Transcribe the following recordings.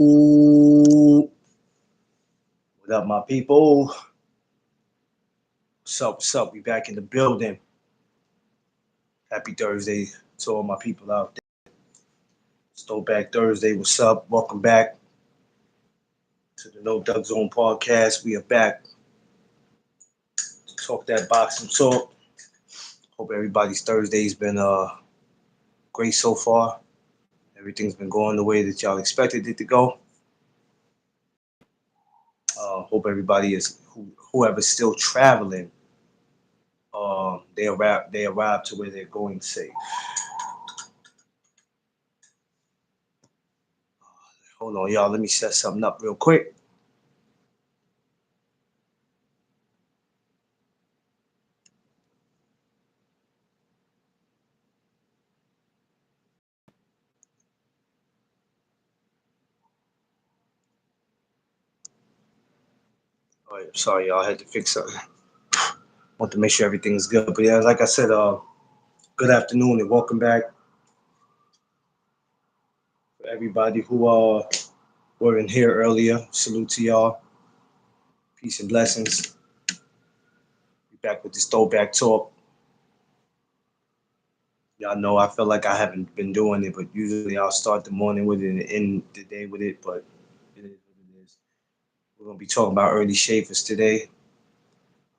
Ooh, what up, my people? What's up? What's up? We back in the building. Happy Thursday to all my people out there. It's Throwback Thursday. What's up? Welcome back to the No Doug Zone podcast. We are back to talk that boxing talk. Hope everybody's Thursday's been great so far. Everything's been going the way that y'all expected it to go. Hope everybody whoever's still traveling. They arrive to where they're going safe. Hold on, y'all. Let me set something up real quick. All right, sorry, y'all. I had to fix something. Want to make sure everything's good. But yeah, like I said, good afternoon and welcome back for everybody who were in here earlier. Salute to y'all. Peace and blessings. We back with this throwback talk. Y'all know I feel like I haven't been doing it, but usually I'll start the morning with it and end the day with it. But it is what it is. We're gonna be talking about Ernie Schaefer's today.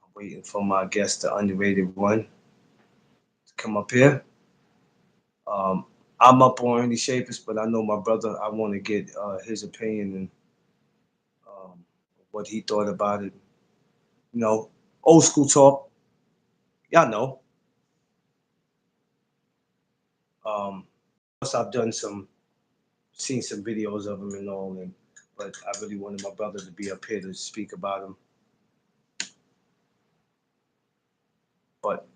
I'm waiting for my guest, the underrated one, to come up here. Um, I'm up on Ernie Schaefer's, but I know my brother. I want to get his opinion and um, what he thought about it. You know, old school talk. Y'all know. Plus, I've seen some videos of him and all, and but I really wanted my brother to be up here to speak about him. But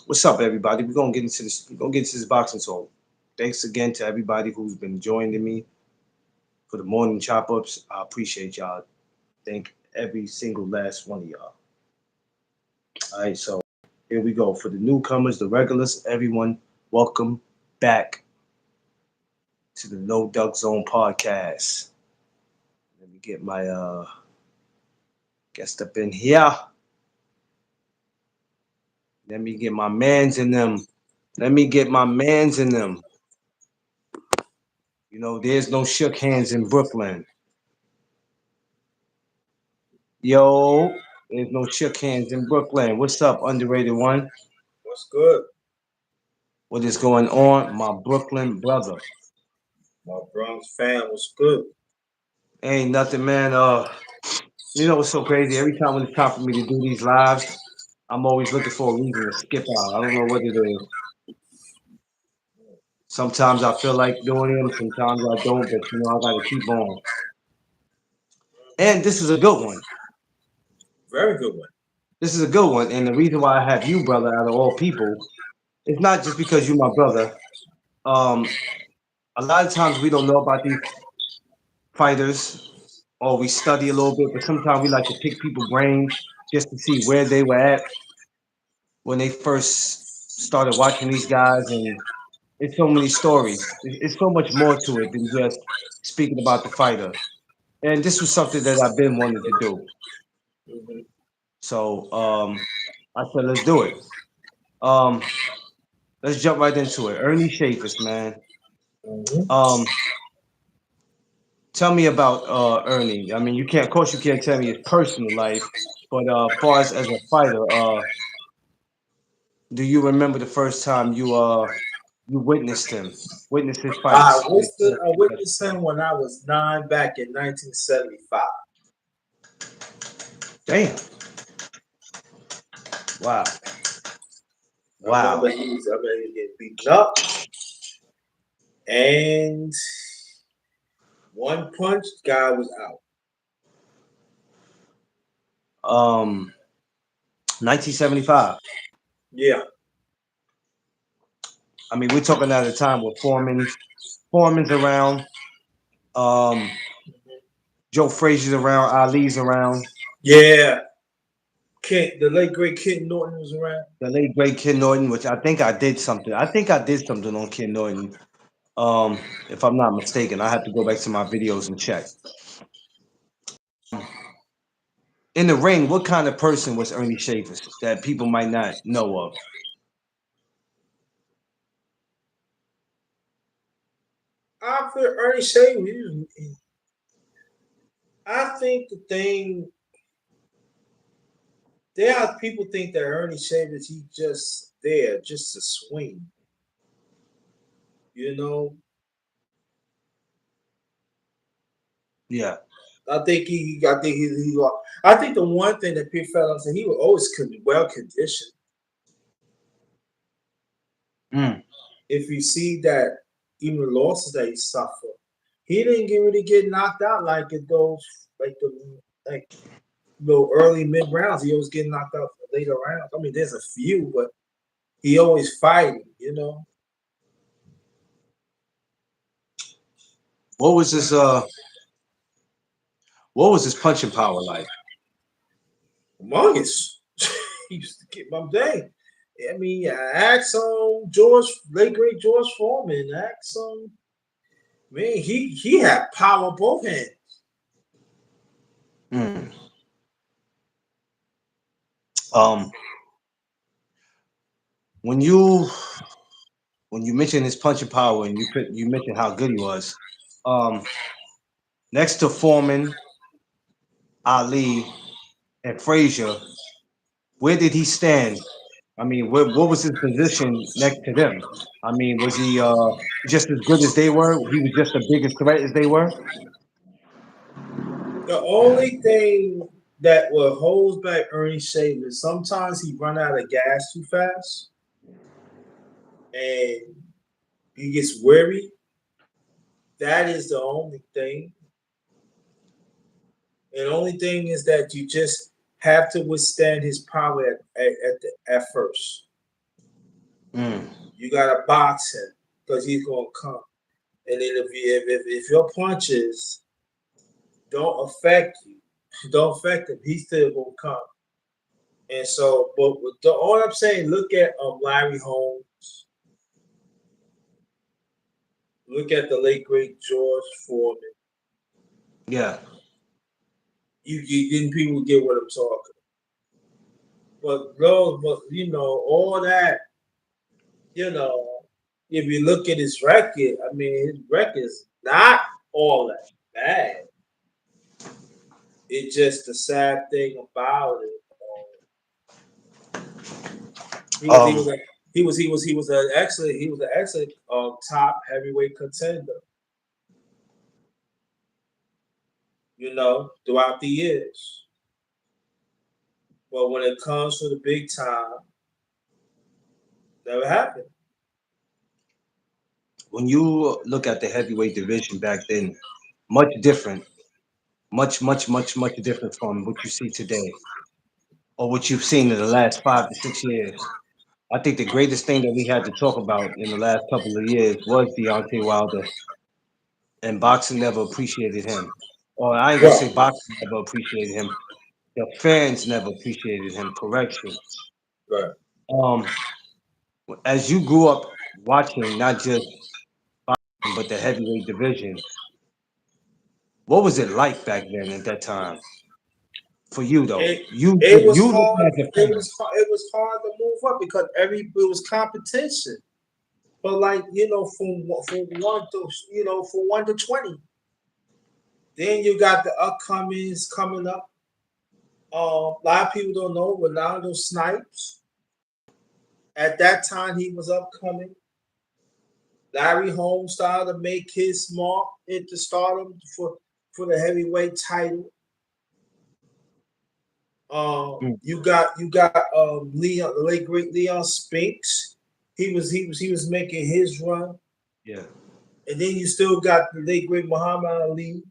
what's up, everybody? We're gonna get into this. We're gonna get into this boxing talk. Thanks again to everybody who's been joining me for the morning chop ups. I appreciate y'all. Thank every single last one of y'all. All right, so here we go. For the newcomers, the regulars, everyone, welcome back to the No Duck Zone podcast. Let me get my guest up in here. Let me get my mans in them. Let me get my mans in them. You know, there's no shook hands in Brooklyn. Yo, there's no shook hands in Brooklyn. What's up, underrated one? What's good? What is going on, my Brooklyn brother? My Bronx fan was good. Ain't nothing, man. You know what's so crazy? Every time when it's time for me to do these lives, I'm always looking for a reason to skip out. I don't know what it is. Sometimes I feel like doing them, sometimes I don't, but you know, I gotta keep on. And this is a good one. Very good one. This is a good one. And the reason why I have you, brother, out of all people, it's not just because you're my brother. Um, a lot of times we don't know about these fighters or we study a little bit, but sometimes we like to pick people's brains just to see where they were at when they first started watching these guys. And it's so many stories. It's so much more to it than just speaking about the fighter. And this was something that I've been wanting to do. Hmm. So I said, let's do it. Um, let's jump right into it. Ernie Schaefer's, man. Hmm. Um, tell me about Ernie. I mean, you can't, of course, you can't tell me his personal life, but as far as a fighter, do you remember the first time you witnessed him, witnessed his fights? I witnessed him when I was 9 back in 1975. Damn! Wow! I Wow! remember he was getting beaten up, and one punch, guy was out. 1975. Yeah. I mean, we're talking at a time where Foreman's around, um, Joe Frazier's around, Ali's around, Yeah. The late great Kid Norton was around. the late great Ken Norton, which I think I did something. I think I did something on Ken Norton. If I'm not mistaken, I have to go back to my videos and check. In the ring, what kind of person was Ernie Shavers that people might not know of? After Ernie Shea, I think the thing there are people think that Ernie Shavers he just there just to swing. You know, Yeah. I think the one thing that people felt like he was always well conditioned. Mm. If you see that even the losses that he suffered, he didn't get really get knocked out like at those like the like early mid rounds. He always getting knocked out for later rounds. I mean, there's a few, but he always fighting. You know, What was his what was his punching power like? humongous. He used to get my day. I mean, ask George, late great George Foreman. Ask man, he had power both hands. Mm. Um, when you when you mention his punching power and you mentioned how good he was, um, next to Foreman, Ali, and Frazier, where did he stand? I mean, what was his position next to them? I mean, was he just as good as they were? He was just the biggest threat as they were. The only thing that will hold back Ernie Shavers, sometimes he run out of gas too fast and he gets weary. That is the only thing. And the only thing is that you just have to withstand his power at first. Mm. You gotta box him because he's gonna come. And then if your punches don't affect you, don't affect him, he's still gonna come. And so, but with all I'm saying, look at Larry Holmes, look at the late great George Foreman. Yeah. You didn't people get what I'm talking. But all that, you know, if you look at his record, I mean, his record is not all that bad. It's just the sad thing about it. He was he Um. was a, he was an excellent top heavyweight contender. Throughout the years. But when it comes to the big time, never happened. When you look at the heavyweight division back then, much different, much different from what you see today or what you've seen in the last 5 to 6 years. I think the greatest thing that we had to talk about in the last couple of years was Deontay Wilder, and boxing never appreciated him. Or I ain't gonna say Right. boxing never appreciated him. The fans never appreciated him. Correction. Right. Um, as you grew up watching not just boxing but the heavyweight division, what was it like back then at that time for you though? It You it was you looking hard. as a It fan. was hard. It was hard to move up because it was competition. But like from 1 to 20, then you got the upcomings coming up. A lot of people don't know Ronaldo Snipes. At that time, he was upcoming. Larry Holmes started to make his mark at the stardom for the heavyweight title. Mm, You got Leon, the late great Leon Spinks. He was making his run, yeah, and then you still got the late great Muhammad Ali.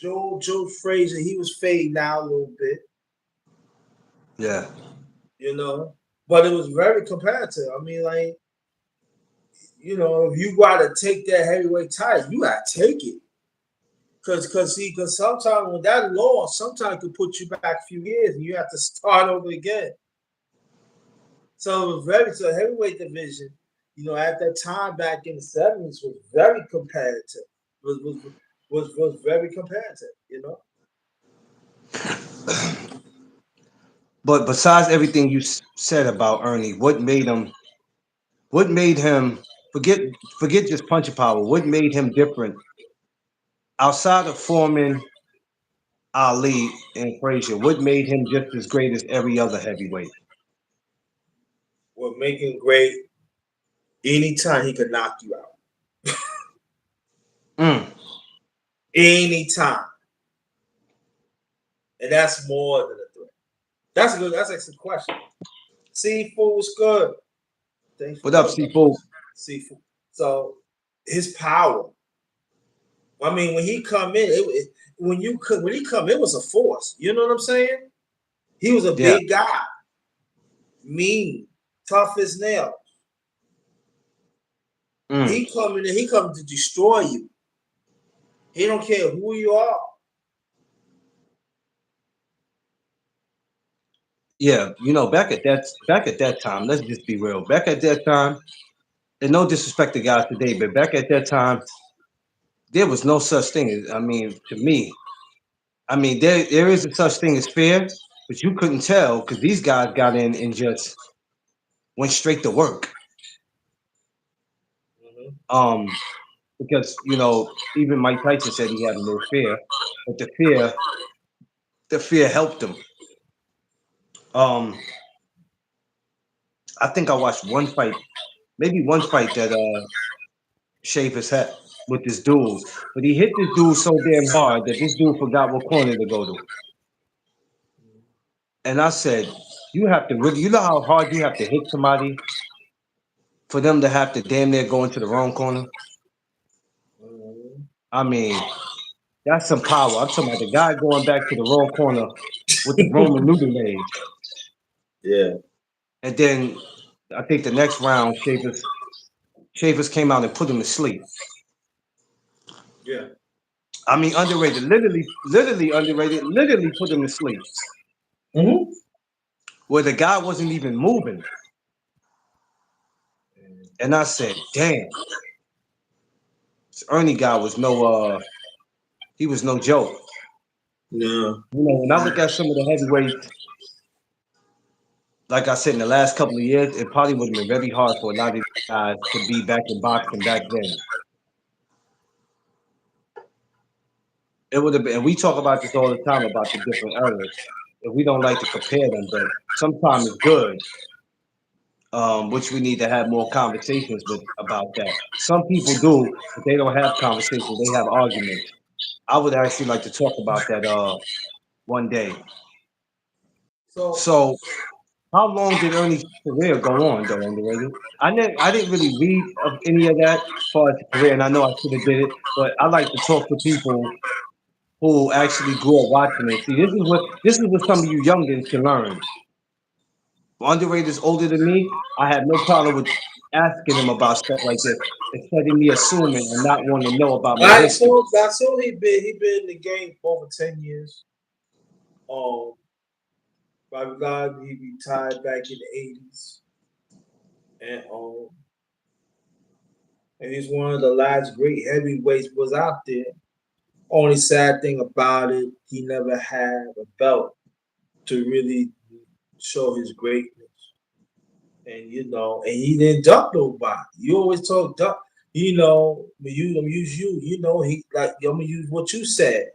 Joe Frazier. He was fading out a little bit, yeah. you know, but it was very competitive. I mean, like if you got to take that heavyweight title, you got to take it. Because sometimes when that loss, sometimes it could put you back a few years and you have to start over again. So it was very so heavyweight division. At that time back in the '70s was very competitive. Was was was very competitive. But besides everything you said about Ernie, what made him? What made him forget just punching power? What made him different outside of Foreman, Ali, and Frazier? What made him just as great as every other heavyweight? Were making great anytime he could knock you out. Mm, Anytime. And that's more than a threat. That's a good. That's an excellent question. Seafood's good. Thanks for what up, coming up. Seafood? Seafood. So his power. I mean, when he come in, when he come, it was a force. You know what I'm saying? He was a Yeah. big guy, mean, tough as nails. Mm, He coming in, he coming to destroy you. He don't care who you are. yeah. Back at that time. Let's just be real. Back at that time, and no disrespect to guys today, but back at that time, there was no such thing as. I mean, to me, I mean, there is a such thing as fear, but you couldn't tell because these guys got in and just went straight to work. Mm-hmm. Um, because even Mike Tyson said he had a little fear, but the fear helped him. Um, I think I watched one fight, maybe one fight that shaved his head with this dude, but he hit this dude so damn hard that this dude forgot what corner to go to. And I said, you have to really, you know how hard you have to hit somebody for them to have to damn near go into the wrong corner. Mm-hmm. I mean, that's some power. I'm talking about the guy going back to the wrong corner with the Roman noodle legs. Yeah, And then I think the next round, Shavers came out and put him to sleep. yeah. I mean, underrated, literally underrated, literally put him to sleep. Mm-hmm. Where the guy wasn't even moving. And I said, damn, this Ernie guy was he was no joke. Yeah. When I look at some of the heavyweights, like I said, in the last couple of years, it probably would have been very hard for a lot of these guys to be back in boxing back then. It would have been, and we talk about this all the time about the different eras. And we don't like to compare them, but sometimes it's good, which we need to have more conversations with about that. Some people do, but they don't have conversations; they have arguments. I would actually like to talk about that one day. So, So, how long did Ernie's career go on, though, underrated? I didn't really read of any of that as far as his career, and I know I should have did it, but I like to talk to people who actually grew up watching it. See, this is what some of you youngins can learn. Underrated's older than me. I have no problem with asking him about stuff like this instead of me assuming and not wanting to know about my history. I saw he been in the game for over 10 years. Um, by God, he retired back in the '80s, and and he's one of the last great heavyweights was out there. Only sad thing about it, he never had a belt to really show his greatness. And he didn't duck nobody. You always talk duck. When I'm gonna use you. He like I'm gonna use what you said.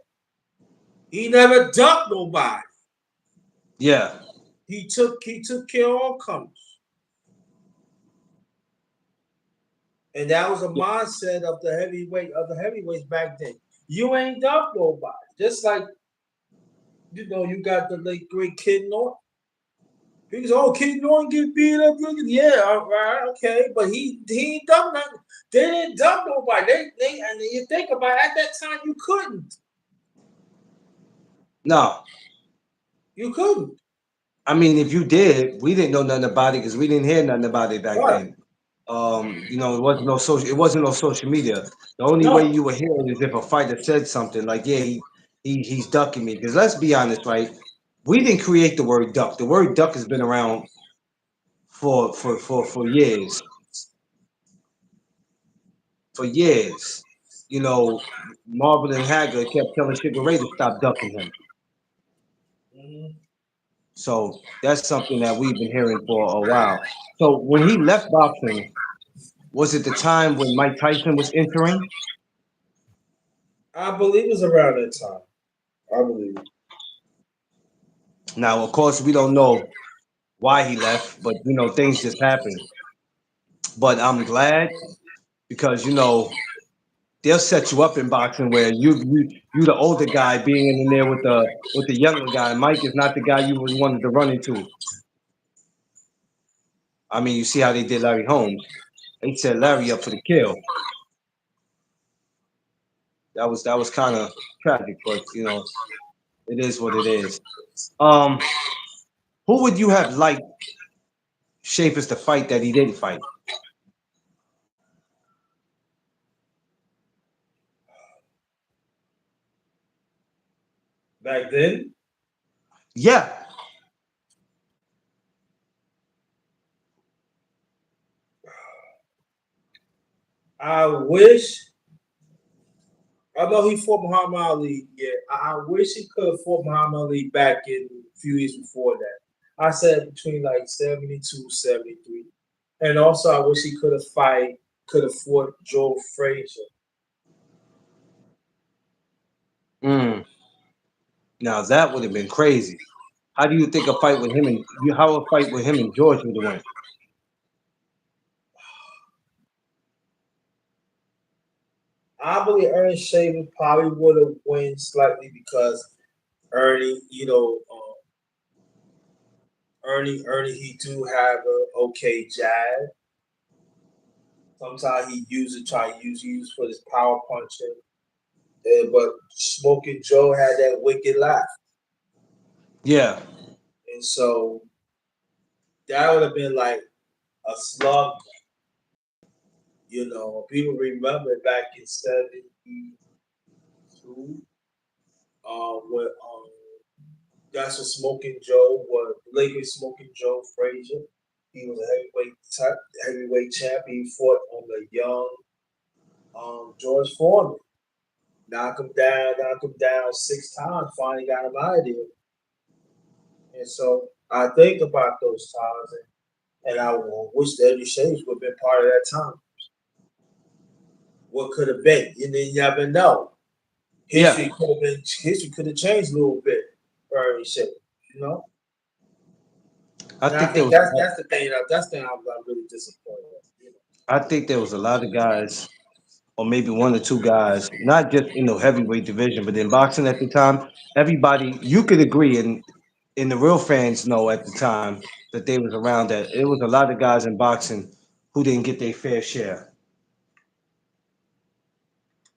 He never ducked nobody. Yeah, He took care of all comers, and that was a mindset of the heavyweights back then. You ain't ducked nobody. Just like you got the late great Kid Norton. Because Kid Norton get beat up. Yeah, all right, okay, but he ain't done nothing. They didn't dump nobody. They and you think about it, at that time you couldn't. no. You couldn't. I mean, if you did, we didn't know nothing about it because we didn't hear nothing about it back Right. then. It wasn't no social media. The only way No. you would hear it is if a fighter said something like, "Yeah, he's ducking me." Because let's be honest, right? We didn't create the word duck. The word duck has been around for years, for years. You know, Marvin and Hagler kept telling Sugar Ray to stop ducking him. Mhm. So that's something that we've been hearing for a while. So when he left boxing, was it the time when Mike Tyson was entering? I believe it was around that time. I believe it. Now, of course, we don't know why he left, but things just happen. But I'm glad because they'll set you up in boxing where you the older guy being in there with the younger guy. Mike is not the guy you would wanted to run into. I mean, you see how they did Larry Holmes. They set Larry up for the kill. That was kind of tragic, but it is what it is. Um, who would you have liked Shafers to fight that he didn't fight? Back then, Yeah, I wish. I know he fought Muhammad Ali. Yeah, I wish he could have fought Muhammad Ali back in a few years before that. I said between like 72, 73. And also I wish he could have fought Joe Frazier. mm, now that would have been crazy. How do you think a fight with him and how a fight with him and George would have went? I believe Ernie Shavers probably would have won slightly because Ernie, Ernie, he do have a okay jab. Sometimes he use for his power punching. But Smoking Joe had that wicked laugh, Yeah, and so that would have been like a slug. People remember back in '72 when that's what Smoking Joe was. Lakers Smoking Joe Frazier. He was a heavyweight champion. He fought on the young George Foreman. Knock him down 6 times. Finally got him out of there. And so I think about those times, and I wish that Eddie Shades would have been part of that time. What could have been? You never know. yeah. History could have changed a little bit for Eddie Shades. You know, I and I think there think was that's the thing I'm really disappointed. I think there was a lot of guys, or maybe one or two guys, not just in the heavyweight division, but in boxing at the time. Everybody, you could agree, and the real fans know at the time that they was around that it was a lot of guys in boxing who didn't get their fair share.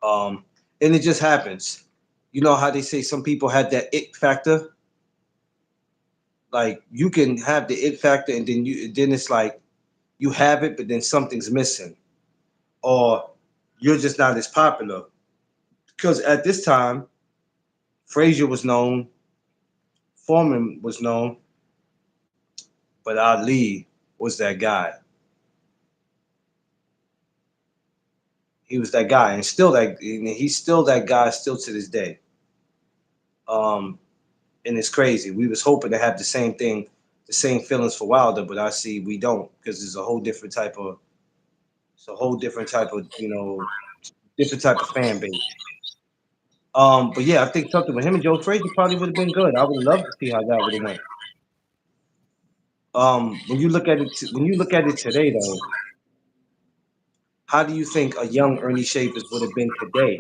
Um, and it just happens. You know how they say some people had that it factor. Like you can have the it factor, and then it's like you have it, but then something's missing, or you're just not as popular. Because at this time, Frazier was known, Foreman was known, but Ali was that guy. He was that guy, and he's still that guy, still to this day. Um, and it's crazy. We was hoping to have the same feelings for Wilder, but I see we don't because it's a whole different type of, different type of fan base. But yeah, I think something with him and Joe Frazier probably would have been good. I would love to see how that would have went. When you look at it today, though, how do you think a young Ernie Shavers would have been today?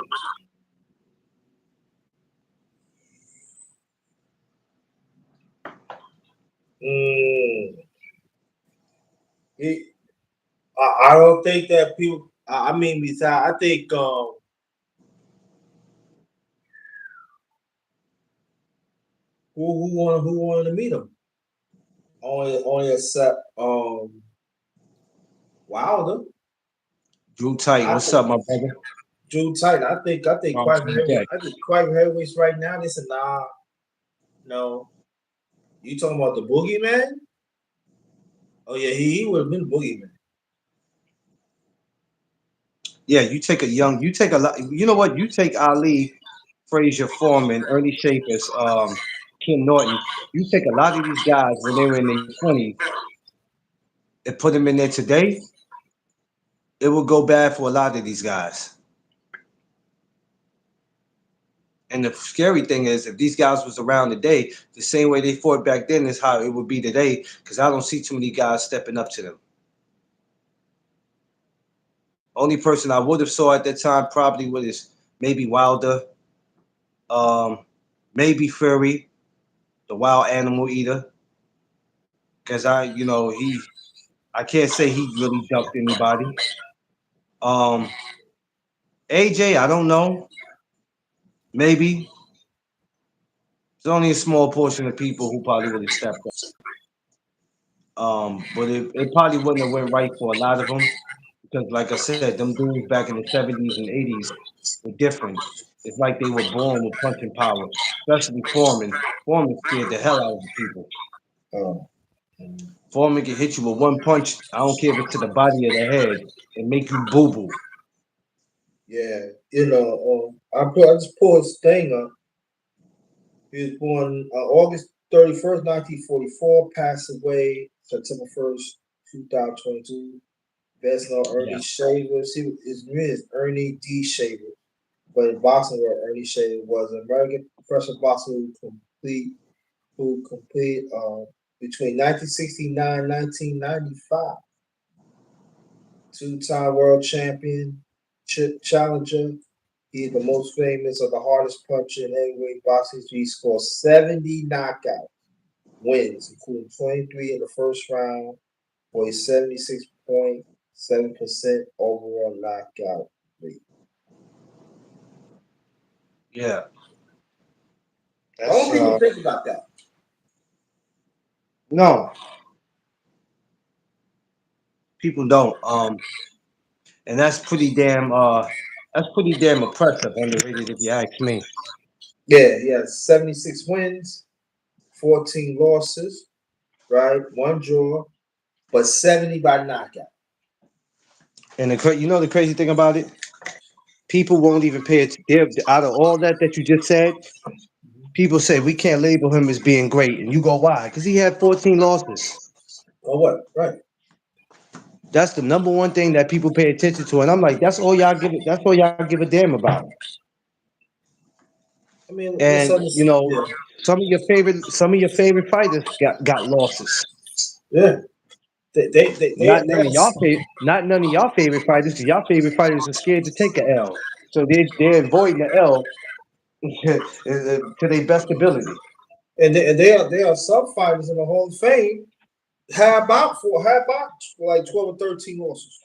Mm, he, I don't think that people. I mean, besides, I think who wanted to meet him? Only except Wilder. Drew Tight, I what's think up, my brother? Drew Titan. I think quite heavyweights right now. They said no. You talking about the boogeyman? Oh yeah, he would have been boogeyman. Yeah, you take a lot. You know what? You take Ali, Frazier, Foreman, Ernie Shafis, Ken Norton. You take a lot of these guys when they were in their 20s and put them in there today, it would go bad for a lot of these guys. And the scary thing is, if these guys was around today, the same way they fought back then is how it would be today. Because I don't see too many guys stepping up to them. Only person I would have saw at that time probably was maybe Wilder, um, maybe Fury, the wild animal eater. Because I can't say he really ducked anybody. Um, AJ, I don't know. Maybe it's only a small portion of people who probably would have stepped up. But it probably wouldn't have went right for a lot of them because, like I said, them dudes back in the 70s and 80s were different. It's like they were born with punching power, especially Foreman. Foreman scared the hell out of the people. Oh. Foreman can hit you with one punch. I don't care if it's to the body or the head and make you boo boo. Yeah, I just pulled his thing up. He was born August 31st, 1944. Passed away September 1st, 2022. Best known Ernie Yeah, Shaver. His name is Ernie D. Shaver. But in boxing, where Ernie Shaver was an American professional boxer who completed between 1969 and 1995. Two-time world champion, challenger. He's the most famous of the hardest puncher in heavyweight boxing. He scored 70 knockout wins, including 23 in the first round for a 76.7% overall knockout rate. yeah. I don't That's people think about that. no, people don't. And that's pretty damn oppressive, underrated if you ask me. Yeah, he has 76 wins, 14 losses, right? One draw, but 70 by knockout. And the crazy thing about it, people won't even pay it. Out of all that you just said, people say we can't label him as being great, and you go why? Because he had 14 losses. Oh, what? Right. That's the number one thing that people pay attention to, and I'm like, that's all y'all give it. That's all y'all give a damn about. I mean, let's And understand. Yeah. some of your favorite fighters got losses. Yeah. They are. Not none of y'all favorite fighters, because y'all favorite fighters are scared to take a L. So they're avoiding the L to their best ability. And they are some fighters in the Hall of Fame. How about like 12 or 13 losses?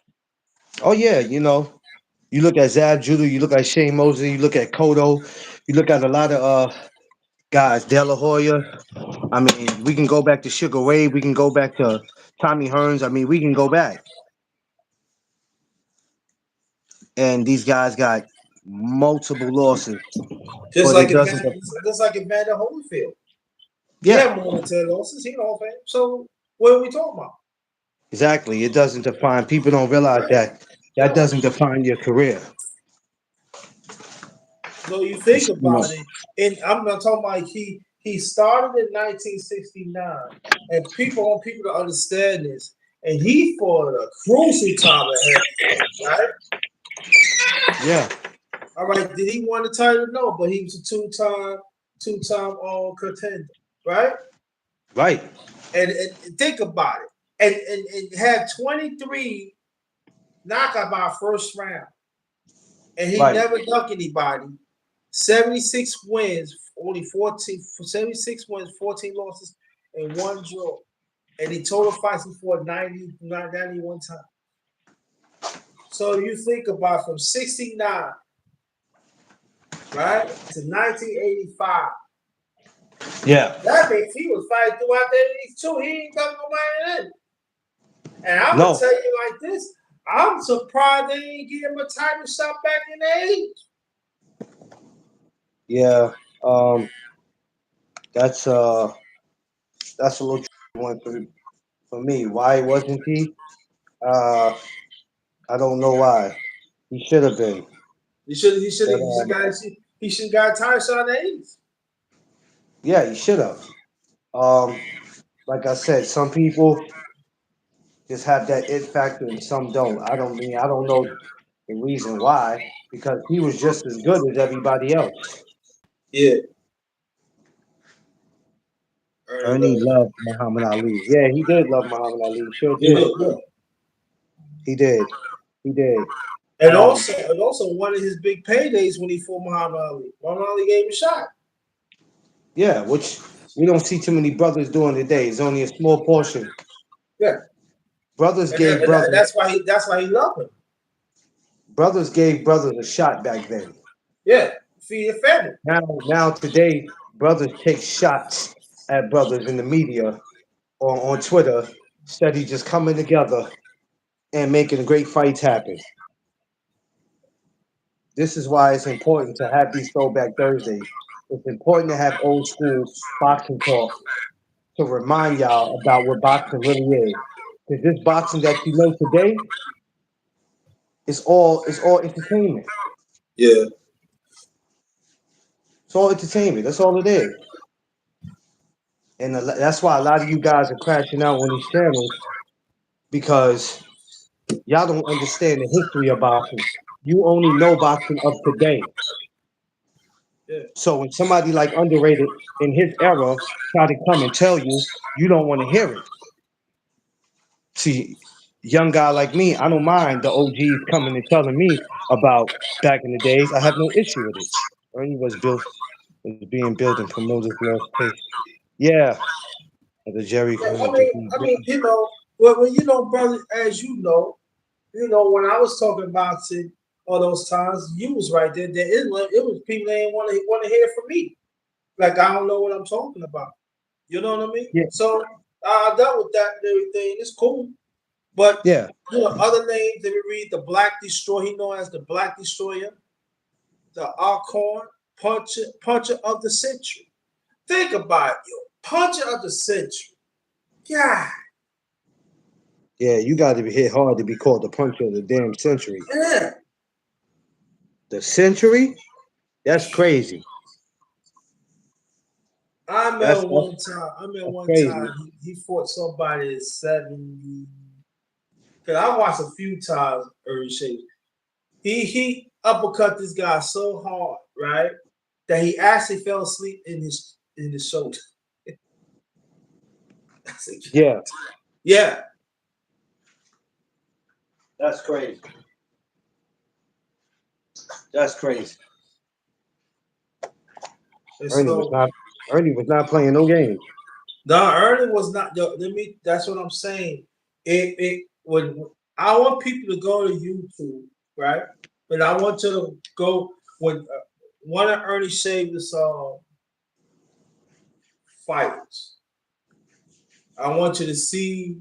Oh yeah, you look at Zab Judah, you look at Shane Mosley, you look at Cotto, you look at a lot of guys, De La Hoya. I mean, we can go back to Sugar Ray, we can go back to Tommy Hearns. I mean, we can go back, and these guys got multiple losses, Just but like it doesn't. Evander Holyfield. He Yeah, had more than 10 losses. He in the Hall of Fame. So what are we talking about? exactly. It doesn't define. People don't realize Right. that that No. doesn't define your career. So you think You know, about it, and I'm not talking about he started in 1969, and people to understand this, and he fought a crucial time at heavyweight, right? yeah, All right, did he win the title? No, but he was a two-time contender, right? right, And think about it, and had 23 knockout by first round, and he right. never dunked anybody. 76 wins, only 14 for 76 wins, 14 losses, and one draw. And he total fights he fought 91 times. So you think about from 69, right, to 1985. Yeah. That means he was fighting throughout the 80s too. He ain't got nobody in. And I'm gonna No. tell you like this. I'm surprised they ain't give him a title shot back in the 80s. Yeah. Um. That's that's a little tricky one for me. for me. Why wasn't he? Uh, I don't know why. He should have been. But He should got tired shot in the 80s. yeah, he should have. Um, like I said, some people just have that it factor and some don't. I don't know the reason why because he was just as good as everybody else. Yeah, Ernie Ernie loved loved Muhammad Ali. Yeah, he did love Muhammad Ali. He sure he did. looked good. He did. He did. Um, And also one of his big paydays when he fought Muhammad Ali. Muhammad Ali gave him a shot. yeah, which we don't see too many brothers doing today. It's only a small portion. Yeah, Brothers gave and brothers that's why he loved him. brothers gave brothers a shot back then. Yeah, feed your family. Now today, brothers take shots at brothers in the media or on Twitter, steady just coming together and making great fights happen. This is why it's important to have these throwback Thursdays. It's important to have old school boxing talk to remind y'all about what boxing really is. Because this boxing that you know today is all entertainment. Yeah, It's all entertainment. That's all it is. And that's why a lot of you guys are crashing out on these channels because y'all don't understand the history of boxing. You only know boxing of today. yeah, So when somebody like underrated in his era try to come and tell you, you don't want to hear it. See, young guy like me, I don't mind the OGs coming and telling me about back in the days. I have no issue with it. Ernie was being built and promoters lost taste. Yeah, the Jerry yeah. Curl. The- When you know, brother, as you know, when I was talking about it all those times, you was right there. It was people that didn't want to hear from me. Like I don't know what I'm talking about. You know what I mean? Yeah, So I dealt with that and everything. It's cool. But yeah, you know, other names, let me read the Black Destroyer. He known as the Black Destroyer, the Alcorn Puncher of the Century. Think about it, yo. Puncher of the Century. Yeah, yeah. You got to be hit hard to be called the puncher of the damn century. yeah. The century? That's crazy. I remember That's one time crazy. he fought somebody at 70. Cause I watched a few times Ernie Shea. He uppercut this guy so hard, right? That he actually fell asleep in his shoulder. I said, Yeah, yeah. that's crazy. That's crazy. And Ernie was so not. Ernie was not playing no games. no, Ernie was not. Yo, let me. That's what I'm saying. It when I want people to go to YouTube, right? But I want you to go when one of Ernie Shavers fighters. I want you to see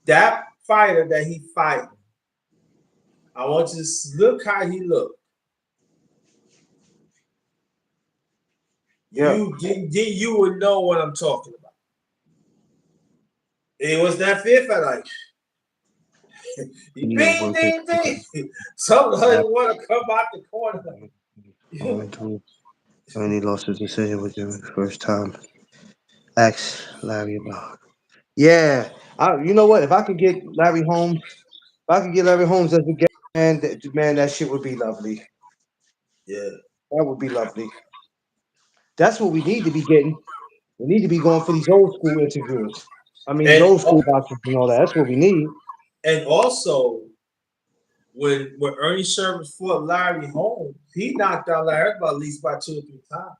that fighter that he fight. I want you to look how he looked. Yeah. You would know what I'm talking about. It was that fifth fight like He ding was ding ding. Somebody want to come out the corner. going to and he lost his decision with him first time. Ask Larry about. Yeah, you know what? If I could get Larry Holmes, if I could get Larry Holmes as a guest, man, that shit would be lovely. Yeah. That would be lovely. That's what we need to be getting. We need to be going for these old school interviews. I mean, these And old school boxers and all that. That's what we need. and also when Ernie Sherman fought Larry Holmes, he knocked out Larry about at least about 2 or 3 times.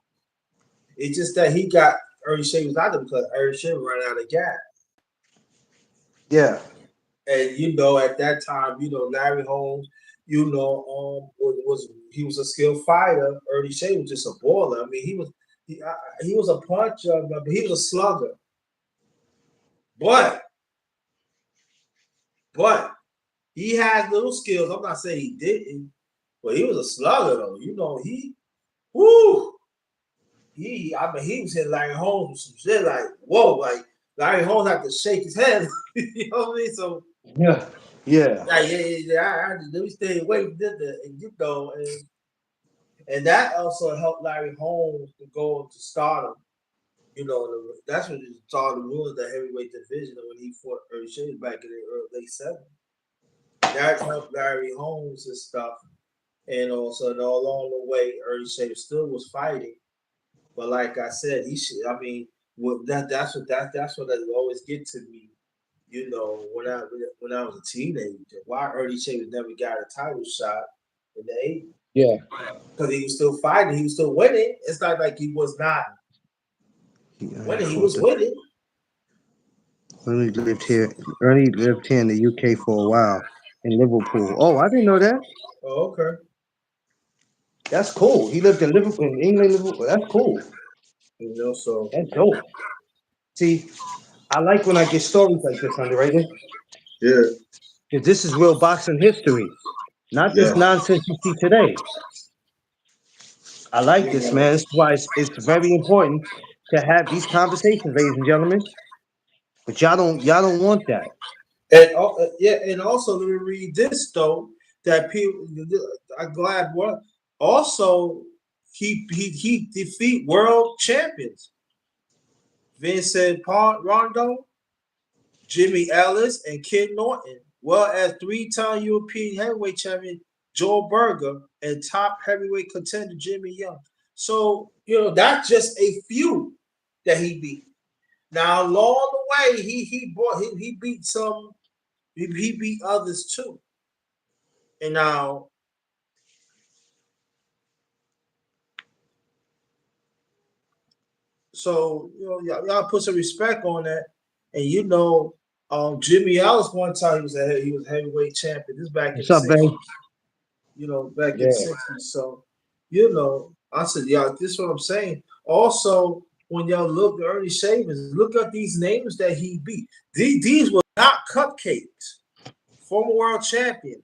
It's just that he got Ernie Sherman out there because Ernie Sherman ran out of gas. Yeah, And you know, at that time, you know, Larry Holmes, you know, was he was a skilled fighter. Ernie Shea was just a baller. I mean, he was a puncher, but he was a slugger. But but he had little skills. I'm not saying he didn't, but he was a slugger though. You know, whoo, he I mean he was hitting Larry Holmes with some shit like whoa, like Larry Holmes had to shake his head. You know what I mean? So Yeah. Yeah. yeah. Let me stay away from this, and and that also helped Larry Holmes to go to stardom. You know, that's when he started ruling the heavyweight division when he fought Ernie Shades back in the early late '70s. That helped Larry Holmes and stuff. And also, along the way, Ernie Shades still was fighting. But like I said, he should. I mean, that's what that always get to me. You know, when I was a teenager, why Ernie Shades never got a title shot in the '80s? Yeah. Because he was still fighting, he was still winning. It's not like he was not He winning; he fought was the winning. Ernie lived here. Ernie lived here in the UK for a while in Liverpool. Oh, I didn't know that. Oh, okay. That's cool. He lived in Liverpool, in England. Liverpool. That's cool. You know, so That's dope. See, I like when I get stories like this, underrated, yeah, because this is real boxing history, not this yeah, nonsense you see today. I like you this, know, man. That's why it's very important to have these conversations, ladies and gentlemen. But y'all don't want that. and yeah, and also let me read this though that people. I'm glad what also he defeat world champions Vincent Rondo, Jimmy Ellis, and Ken Norton, well as three-time European heavyweight champion Joe Berger and top heavyweight contender Jimmy Young. So that's just a few that he beat. Now along the way, he beat some he beat others too. And now, so y'all put some respect on that. And Jimmy Ellis one time he was heavyweight champion. This back in What's the up, '60s. babe? Back in the Yeah. '60s. So I said, yeah, this is what I'm saying. Also, when y'all look at Ernie Shavers, look at these names that he beat. These were not cupcakes. Former world champion.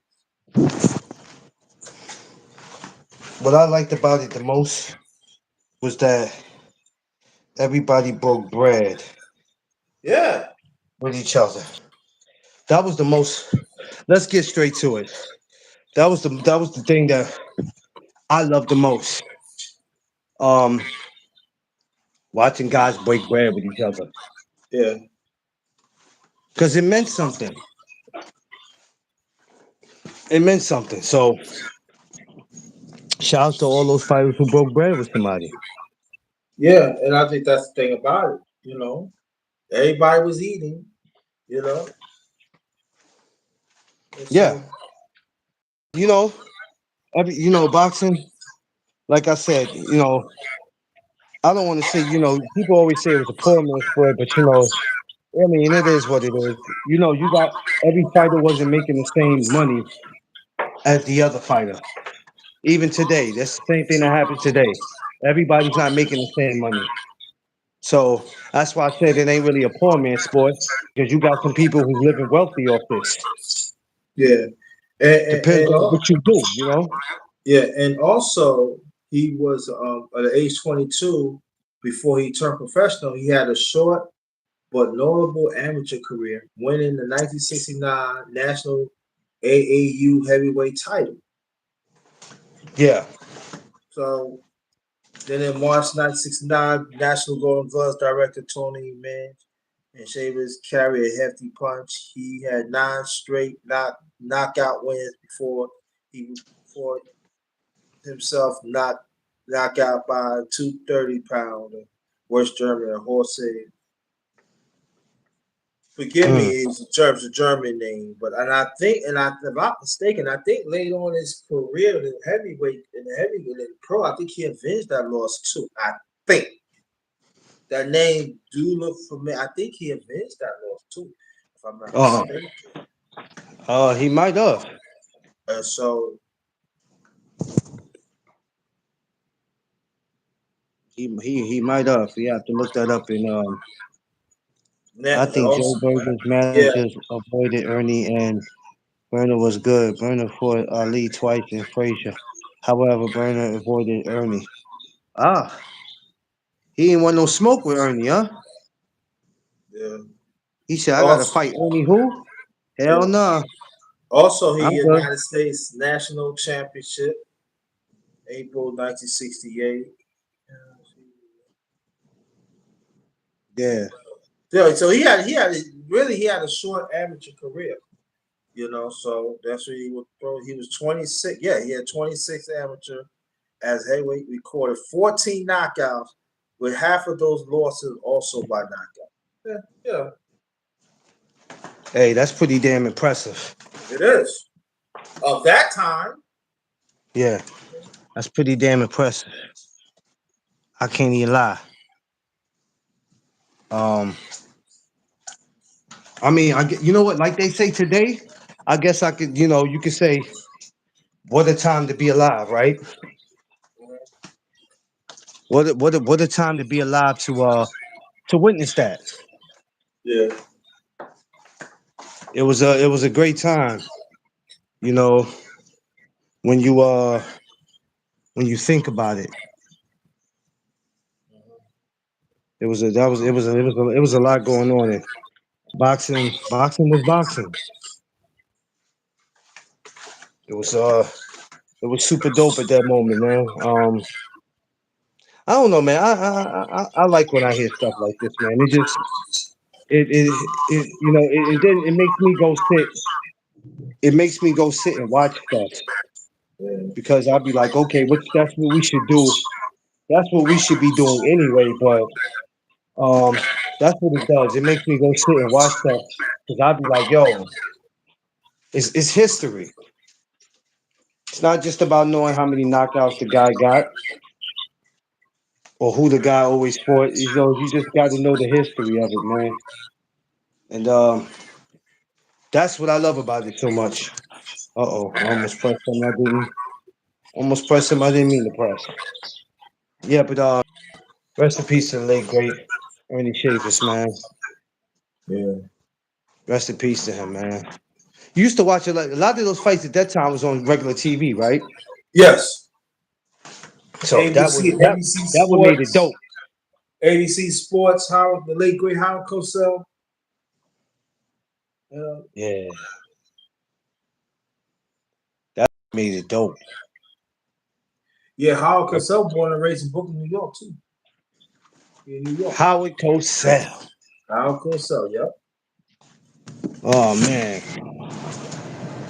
What I liked about it the most was that everybody broke bread Yeah, with each other. That was the most. Let's get straight to it. That was the thing that I loved the most. Um, watching guys break bread with each other yeah, because it meant something. It meant something. So shout out to all those fighters who broke bread with somebody. yeah. And I think that's the thing about it. Everybody was eating. You know, and Yeah, so you know, boxing. Like I said, I don't want to say, people always say it was a poor man's sport, but I mean, it is what it is. You got every fighter wasn't making the same money as the other fighter. Even today, that's the same thing that happens today. Everybody's not making the same money. So that's why I said it ain't really a poor man's sport because you got some people who's living wealthy off this. yeah, Depends on what you do. yeah, and also he was at the age 22 before he turned professional. He had a short but notable amateur career, winning the 1969 National AAU heavyweight title. Yeah. So then in March 1969, National Golden Gloves director Tony Mann and Shavers carried a hefty punch. He had nine straight knockout wins before himself knocked out by a 230-pounder West German Jose. Forgive me, Mm. it's a German name, but if I'm not mistaken, I think later on in his career in the heavyweight in pro, I think he avenged that loss too. I think that name do look familiar. I think he avenged that loss too, if I'm not Uh, mistaken. he might have. So He might have. You have to look that up. I and think Joe also, Berger's yeah, managers avoided Ernie, and Burner was good. Burner fought Ali twice in Frazier. However, Burner avoided Ernie. Ah, he didn't want no smoke with Ernie, huh? Yeah. He said, I gotta Also, fight Ernie who? Hell yeah. no. Also, he I'm good. United States National Championship, April 1968. Yeah. Yeah, so he had a short amateur career, you know. So that's what he was. He was 26. Yeah, he had 26 amateur as heavyweight. Recorded 14 knockouts, with half of those losses also by knockout. Yeah, yeah, Hey, that's pretty damn impressive. it is. Of that time, Yeah, that's pretty damn impressive. I can't even lie. Um, I mean, you know what? Like they say today, I guess I could, you could say, what a time to be alive, right? What a time to be alive to witness that. yeah, It was a great time, you know, when you think about it. It was a lot going on. And boxing was boxing. It was uh it was super dope at that moment, man. I don't know, man. I like when I hear stuff like this, man. It makes me go sit. It makes me go sit and watch stuff yeah. because I'll be like, okay, that's what we should do. That's what we should be doing anyway. But that's what it does. It makes me go sit and watch stuff because I'll be like, yo, it's history. It's not just about knowing how many knockouts the guy got or who the guy always fought. You just got to know the history of it, man. And that's what I love about it so much. Uh-oh, I almost pressed something I didn't. Almost pressed something I didn't mean to press. Yeah, but rest in peace to the late great Ernie Shavers, man. Yeah. Rest in peace to him, man. You used to watch a lot of those fights at that time was on regular TV, right? Yes. So that was that ABC that what made it Sports, dope. ABC Sports, Howard, the late great Howard Cosell. Yeah, that made it dope. Yeah, Howard Cosell born and raised in Brooklyn, New York too. In New York. Howard Cosell. Howard Cosell, yep. Oh man,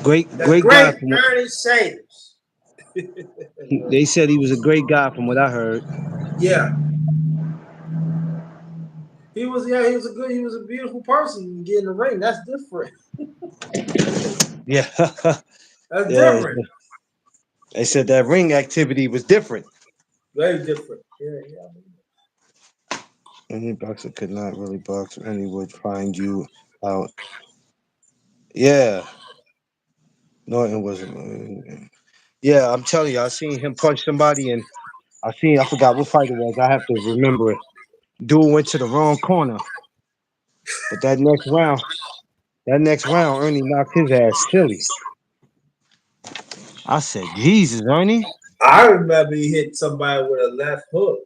great The great guy. great Ernie Shavers. They said he was a great guy from what I heard. Yeah. He was a beautiful person getting the ring. That's different. Yeah, That's yeah. different. They said that ring activity was different. Very different. Yeah, yeah. Any boxer could not really box. Any would find you out. Yeah, Norton was. Yeah, I'm telling you, I seen him punch somebody, and I forgot what fight it was. I have to remember it. Dude went to the wrong corner, but that next round, Ernie knocked his ass silly. I said, Jesus, Ernie. I remember he hit somebody with a left hook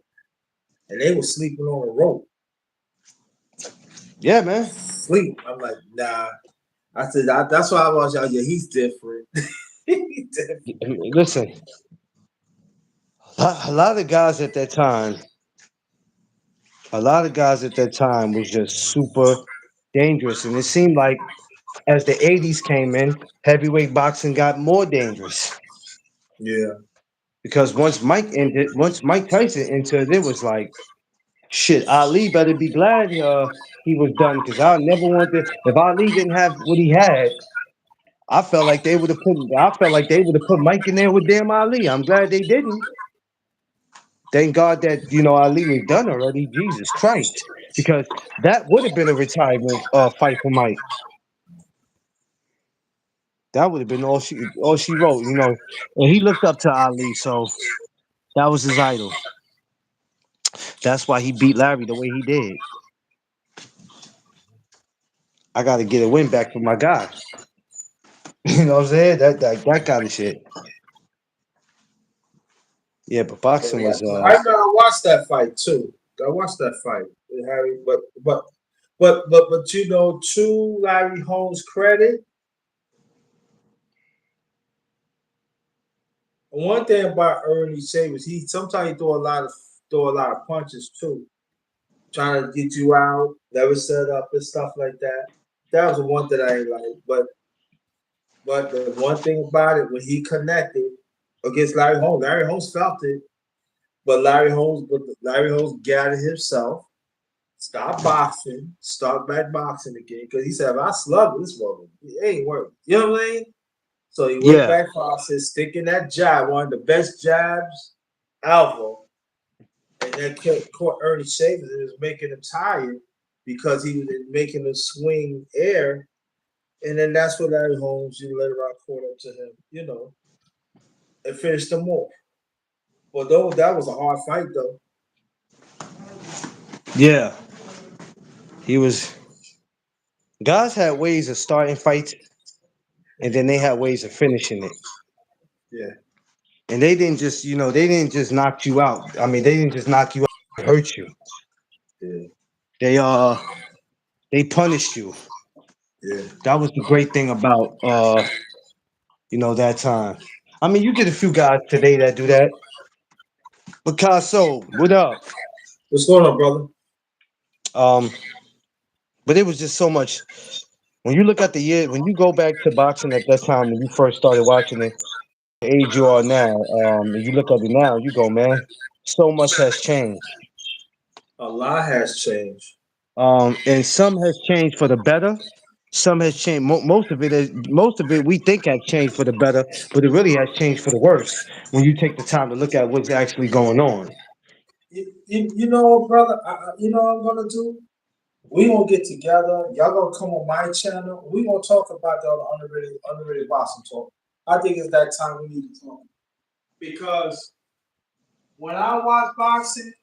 and they were sleeping on a rope. Yeah, man. Sleep. I'm like, nah. I said, that's why I was y'all. Yeah, he's different. He's different. Listen, a lot of guys at that time, was just super dangerous, and it seemed like as the '80s came in, heavyweight boxing got more dangerous Yeah, because once Mike Tyson entered, it was like shit. Ali better be glad he was done because I never wanted. If Ali didn't have what he had, I felt like they would have put. I felt like they would have put Mike in there with damn Ali. I'm glad they didn't. Thank God that Ali was done already. Jesus Christ, because that would have been a retirement fight for Mike. That would have been all she wrote. And he looked up to Ali, so that was his idol. That's why he beat Larry the way he did. I got to get a win back for my guy. You know what I'm saying? That kind of shit. Yeah, but boxing was I remember I watched that fight too. I watched that fight with Harry, but but you know, to Larry Holmes' credit, one thing about Ernie Shavers, he sometimes he throw a lot of punches too, trying to get you out, never set up and stuff like that. That was the one that I ain't like. But the one thing about it, when he connected against Larry Holmes felt it, but Larry Holmes gathered himself, stopped boxing, start back boxing again, because he said, if I slug this woman, it ain't working. You know what I mean? So he went Yeah, back boxing, sticking that jab, one of the best jabs ever, and that caught Ernie Shavers and was making him tired because he was making him swing air. And then that's what Larry Holmes, you later on caught up to him, you know, and finished him off. Although that was a hard fight, though. yeah. He was. Guys had ways of starting fights, and then they had ways of finishing it. Yeah, And they didn't just, they didn't just knock you out. I mean, they didn't just knock you out. They hurt you. yeah, They they punished you. yeah. That was the great thing about that time. I mean, you get a few guys today that do that. Picasso, what up? What's going on, brother? Um, but it was just so much. When you look at the year, when you go back to boxing at that time when you first started watching it, the age you are now, and you look at it now, you go, man, so much has changed. A lot has changed. And some has changed for the better. Some has changed. Most of it we think has changed for the better, but it really has changed for the worse when you take the time to look at what's actually going on. You know what, brother? You know what I'm gonna do? We gonna get together. Y'all gonna come on my channel. We gonna talk about the underrated boxing talk. I think it's that time we need to talk because when I watch boxing,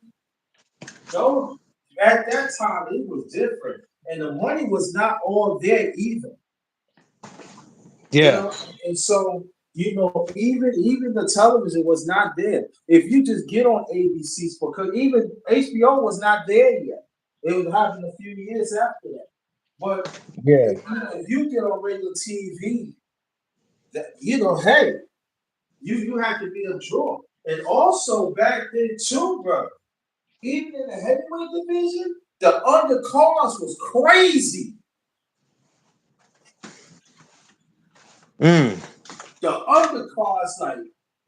though, at that time it was different, and the money was not all there either. You Yeah, know, and so you know, even the television was not there. If you just get on ABC Sport, because even HBO was not there yet. It was happening a few years after that. But yeah, if you get on regular TV, that you know, hey, you have to be a draw. And also back then too, bro, even in the heavyweight division, the undercards was crazy. mm, The undercards, like, who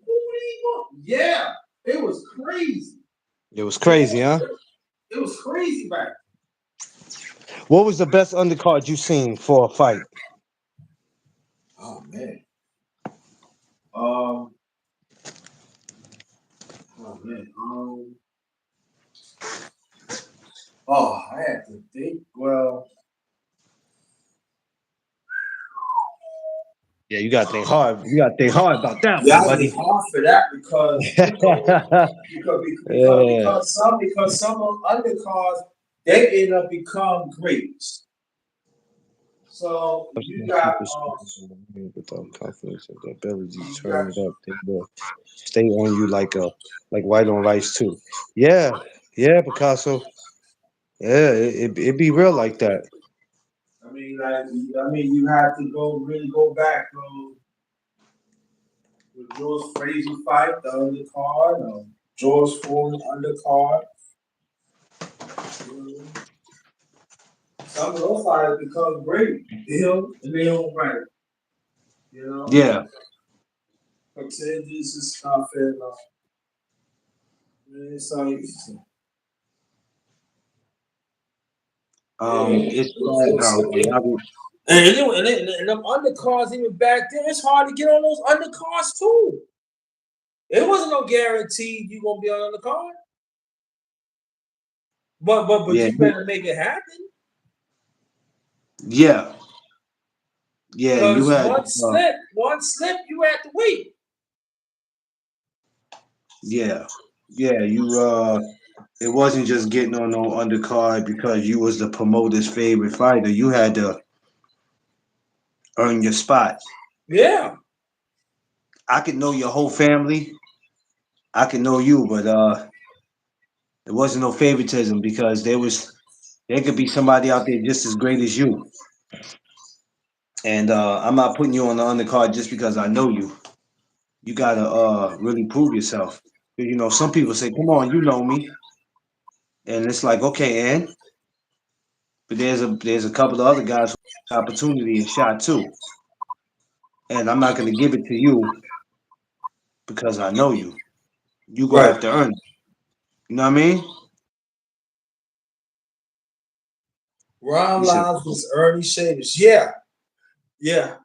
do you want? Yeah, it was crazy. it was It crazy, was, huh? it was crazy back. What was the best undercard you seen for a fight? Oh man. Um. Oh man. Oh, I had to think. Well, Yeah, you got to think hard. You got to think hard about that yeah, one, I think buddy. hard for that because you know Yeah. because some of undercards they end up become greats. So you got Without confidence and the ability to you got turn it up, they will stay on you like white on rice too. Yeah, yeah, Picasso. Yeah, it be real like that. I mean like I mean you have to go back with George Frazier fight the undercard, George Foreman undercard. You know, some of those fighters become great, you know, in their own right. You know, Yeah. pretenders and stuff, and it's like, yeah, It's sad how a lot of and them undercards even back then, it's hard to get on those undercards too. It wasn't no guarantee you gonna be on the undercard, but yeah, you better make it happen. yeah, yeah. You Cause had one slip, you have to wait. yeah, yeah. It wasn't just getting on no undercard because you was the promoter's favorite fighter. You had to earn your spot. Yeah, I could know your whole family. I could know you, but it wasn't no favoritism because there was. There could be somebody out there just as great as you. And I'm not putting you on the undercard just because I know you. You gotta really prove yourself. You know, some people say, "Come on, you know me," and it's like, okay, and but there's a couple of other guys who have opportunity and shot too, and I'm not gonna give it to you because I know you. You gonna Right. have to earn it. You know what I mean? Ron You said Lyles was Ernie Shavers. Yeah, yeah.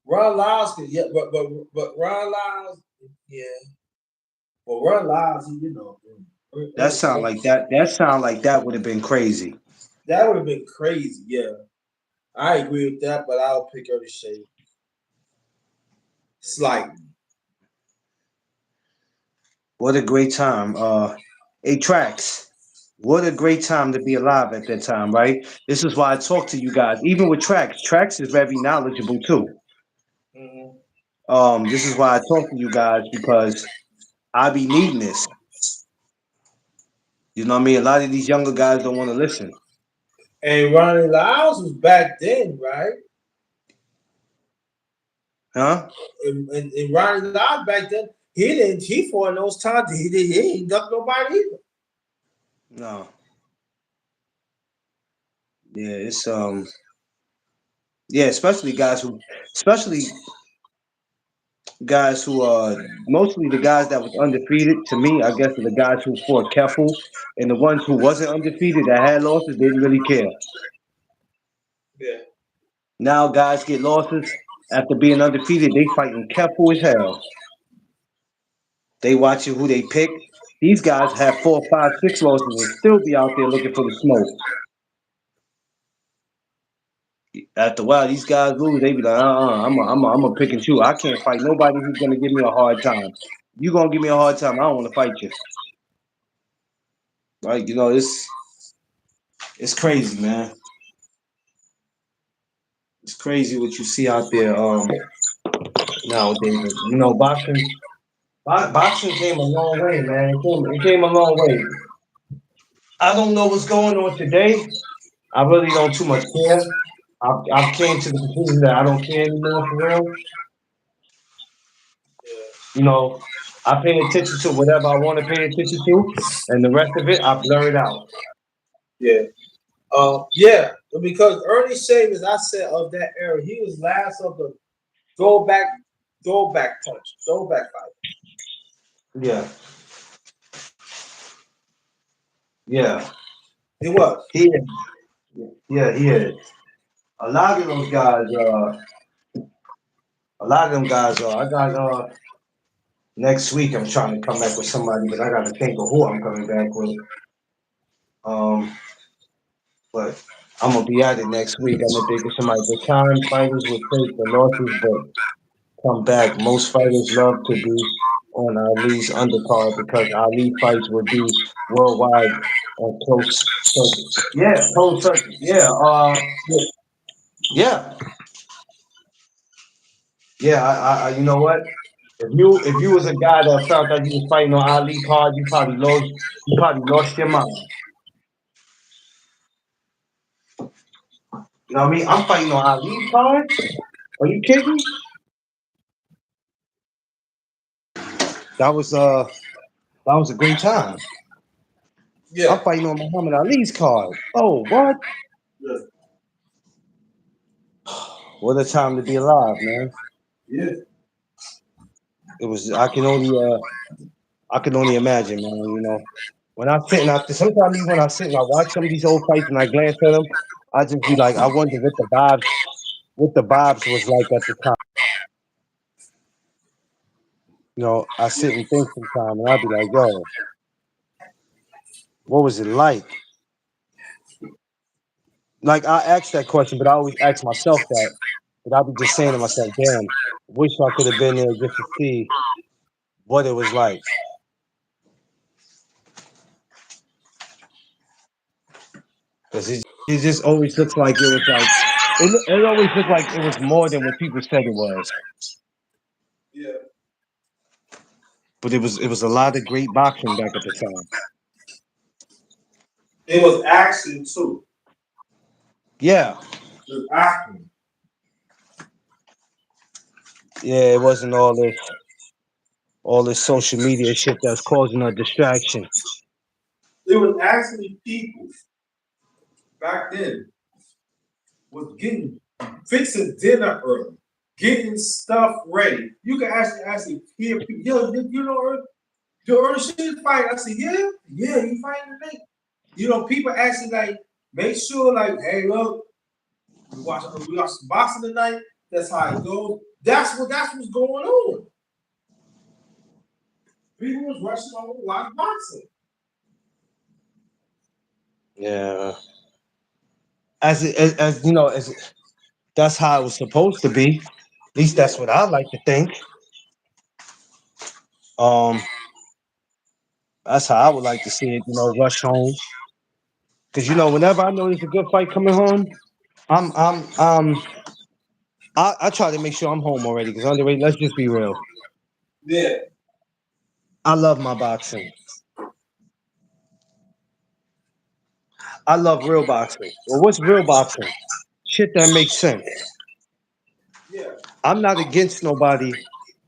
Ron Lyles could, yeah, but Ron Lyles, yeah. But Ron Lyles, that sound like that. That sound like that would have been crazy. that would have been crazy. Yeah, I agree with that, but I'll pick Ernie Shavers slightly. What a great time. Eight tracks. What a great time to be alive at that time, right? This is why I talk to you guys. Even with tracks, tracks is very knowledgeable too. Mm-hmm. This is why I talk to you guys because I be needing this. You know what I mean? A lot of these younger guys don't want to listen, And Ronnie Lyles was back then, right? huh? And Ronnie Lyles back then, he fought in those times. He ain't duck nobody either. No, yeah, it's yeah, especially guys who mostly the guys that was undefeated. To me, I guess are the guys who fought careful, and the ones who wasn't undefeated that had losses, they didn't really care. Yeah, Now guys get losses after being undefeated. They fighting careful as hell. They watching who they pick. These guys have four, five, six losses and still be out there looking for the smoke. After a while, these guys lose. They be like, I'm a pick and choose. I can't fight nobody who's gonna give me a hard time. You gonna give me a hard time? I don't want to fight you, right? You know, it's crazy, man. It's crazy what you see out there nowadays. You know, boxing came a long way, man. It came a long way. I don't know what's going on today. I really don't too much care. I've came to the conclusion that I don't care anymore for real. yeah, You know, I pay attention to whatever I want to pay attention to, and the rest of it I blur it out. yeah. Yeah, because Ernie Shavers, I said of that era, he was last of the throwback, throwback fight. Yeah, yeah, He was. he is. Yeah, he is. A lot of those guys, a lot of them guys are. I got next week. I'm trying to come back with somebody, but I got to think of who I'm coming back with. Um, but I'm gonna be at it next week. I'm gonna think of somebody. The time fighters will take the losses, but come back. Most fighters love to be on Ali's undercard because Ali fights would be worldwide on close circuit. Yeah, close circuit. Yeah, yeah, yeah. You know what? If you was a guy that felt that you was fighting on Ali card, you probably lost your mind. You know what I mean? I'm fighting on Ali card. Are you kidding? That was uh that was a great time. Yeah, I'm fighting on Muhammad Ali's card. Oh, what? yeah, What a time to be alive, man. yeah. It was. I can only imagine, man. You know, when I sit and sometimes even when I sit and I watch some of these old fights and I glance at them, I just be like, I wonder what the vibes was like at the time. You know, I sit and think sometimes, and I'll be like, yo, what was it like? Like I ask that question, but I always ask myself that. But I'll be just saying to myself, damn, wish I could have been there just to see what it was like. Because it just always looks like it was like it always looked like it was more than what people said it was. Yeah. But it was a lot of great boxing back at the time. It was action too. Yeah, It was acting. yeah. It wasn't all this social media shit that's causing a distraction. It was actually people back then was getting fixing dinner early, getting stuff ready. You can actually hear people, yo, you know, your Ernie shit fight. I said, yeah, you fighting today. You know, people actually like make sure like, hey, look, we watch some boxing tonight. That's how it goes. That's what's going on. People was rushing on to watch boxing. Yeah, as you know, that's how it was supposed to be. At least Yeah, that's what I like to think. Um, that's how I would like to see it. Rush home because whenever I know there's a good fight coming home, I'm I try to make sure I'm home already. Because anyway, let's just be real. yeah, I love my boxing. I love real boxing. Well, what's real boxing? Shit that makes sense. yeah, I'm not against nobody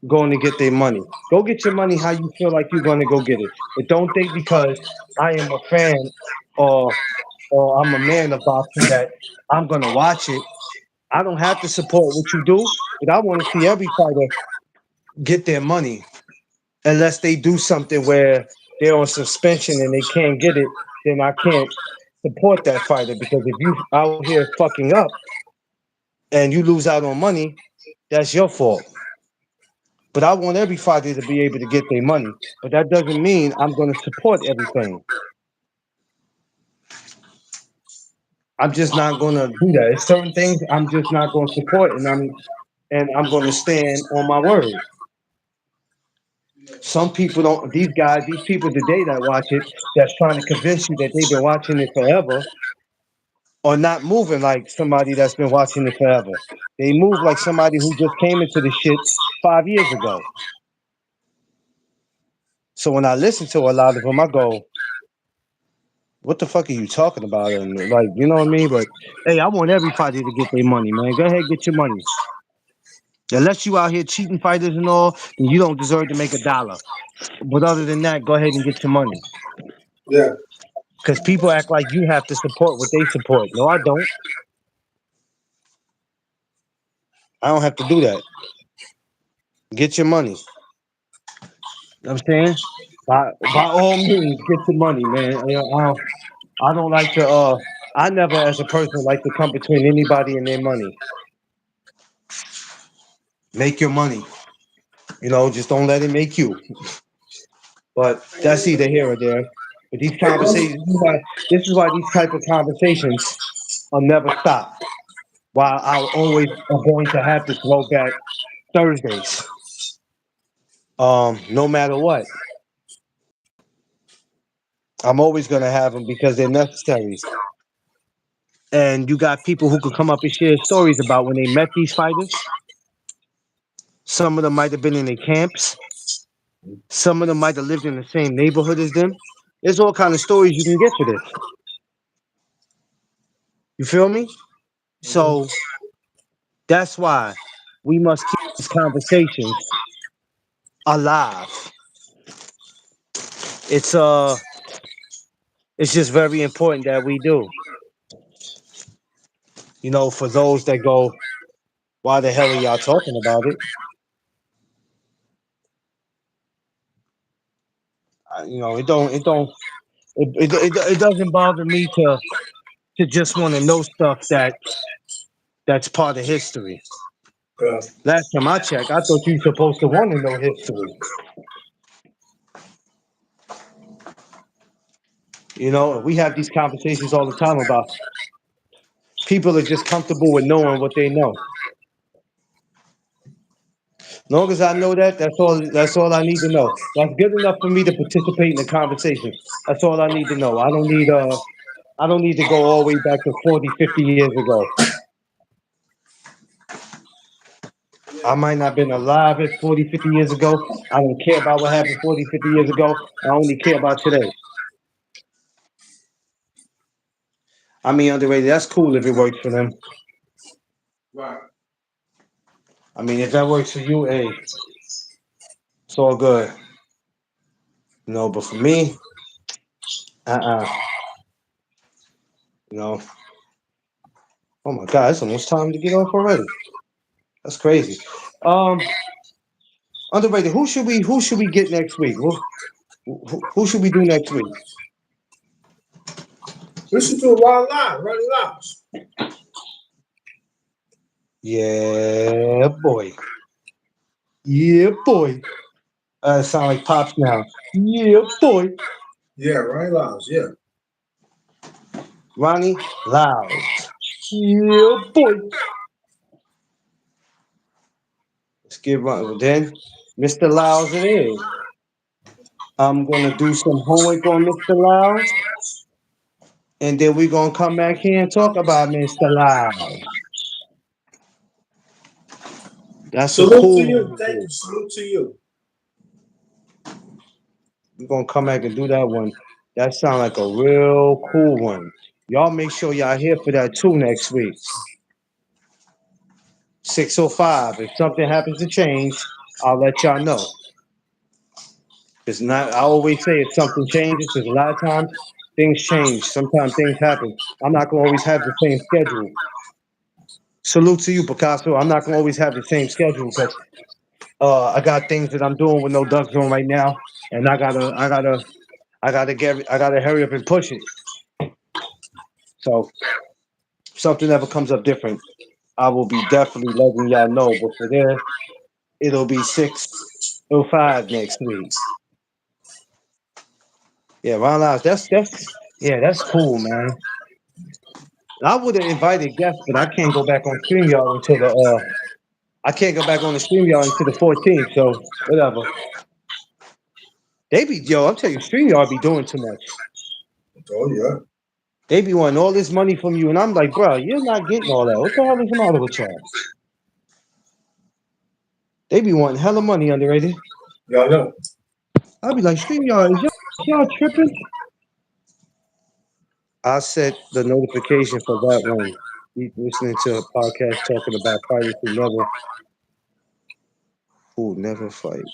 going to get their money. Go get your money how you feel like you're going to go get it. But don't think because I am a fan or I'm a man of boxing that I'm going to watch it. I don't have to support what you do, but I want to see every fighter get their money unless they do something where they're on suspension and they can't get it. Then I can't support that fighter because if you out here fucking up and you lose out on money, that's your fault. But I want everybody to be able to get their money. But that doesn't mean I'm going to support everything. I'm just not going to do that. It's certain things I'm just not going to support, and I'm going to stand on my word. Some people don't. These guys, these people today that watch it, that's trying to convince you that they've been watching it forever, are not moving like somebody that's been watching it forever. They move like somebody who just came into the shit 5 years ago. So when I listen to a lot of them, I go, what the fuck are you talking about? And like, you know what I mean? But hey, I want everybody to get their money, man. Go ahead, get your money. Unless you out here cheating fighters and all, then you don't deserve to make a dollar. But other than that, go ahead and get your money. yeah, Because people act like you have to support what they support. No, I don't. I don't have to do that. Get your money. You know what I'm saying? By all means, get your money, man. I don't like to I never as a person like to come between anybody and their money. Make your money. Just don't let it make you. But that's either here or there. But these it was, conversations, this is why these type of conversations will never stop. While I always are going to have to throwback Thursdays, no matter what, I'm always going to have them because they're necessary. And you got people who could come up and share stories about when they met these fighters. Some of them might have been in their camps. Some of them might have lived in the same neighborhood as them. There's all kind of stories you can get for this. You feel me? mhm. So that's why we must keep these conversations alive. It's uh it's just very important that we do. For those that go, why the hell are y'all talking about it? It doesn't bother me to just want to know stuff that's part of history. Yeah, Last time I checked, I thought you were supposed to want to know history. We have these conversations all the time about people are just comfortable with knowing what they know. Long as I know that, that's all I need to know. That's good enough for me to participate in the conversation. That's all I need to know. I don't need to go all the way back to 40, 50 years ago. I yeah, might not have been alive at 40, 50 years ago. I don't care about what happened 40, 50 years ago. I only care about today. I mean, underrated. That's cool if it works for them. Right. I mean, if that works for you, hey, it's all good. You know, but for me, uh-uh. You know, oh my God, it's almost time to get off already. That's crazy. Um, underrated. Who should we get next week? Who should we do next week? Listen to Wild Live, Running Lives. Yeah, boy. Yeah, boy. Sound like pops now. Yeah, boy. Yeah, Running Lives. Yeah. Ronnie Loud. Yeah, boy. Let's get Ronnie. Then, Mr. Lyles it is. I'm gonna do some homework on Mr. Lyles, and then we're gonna come back here and talk about Mr. Lyles. That's a Salute to cool one you. to Thank do. you. Salute to you. We're gonna come back and do that one. That sound like a real cool one. Y'all make sure y'all here for that too next week. 6:05. If something happens to change, I'll let y'all know. It's not. I always say if something changes, because a lot of times things change. Sometimes things happen. I'm not gonna always have the same schedule. Salute to you, Picasso. I'm not gonna always have the same schedule because I got things that I'm doing with no ducks on right now, and I gotta hurry up and push it. So if something ever comes up different, I will be definitely letting y'all know. But for there, it'll be 6:05 next week. Yeah, Ron Lyles, that's yeah, that's cool, man. I would have invited guests, but I can't go back on StreamYard until the I can't go back on the StreamYard until the 14th. So whatever. They be yo, I'm telling you, StreamYard be doing too much. Oh yeah. They be wanting all this money from you, and I'm like, bro, you're not getting all that. What the hell is the matter with y'all? They be wanting hella money underrated. Y'all know. I'll be like, StreamYard, is y'all tripping? I set the notification for that one. Keep listening to a podcast talking about fighters who never fight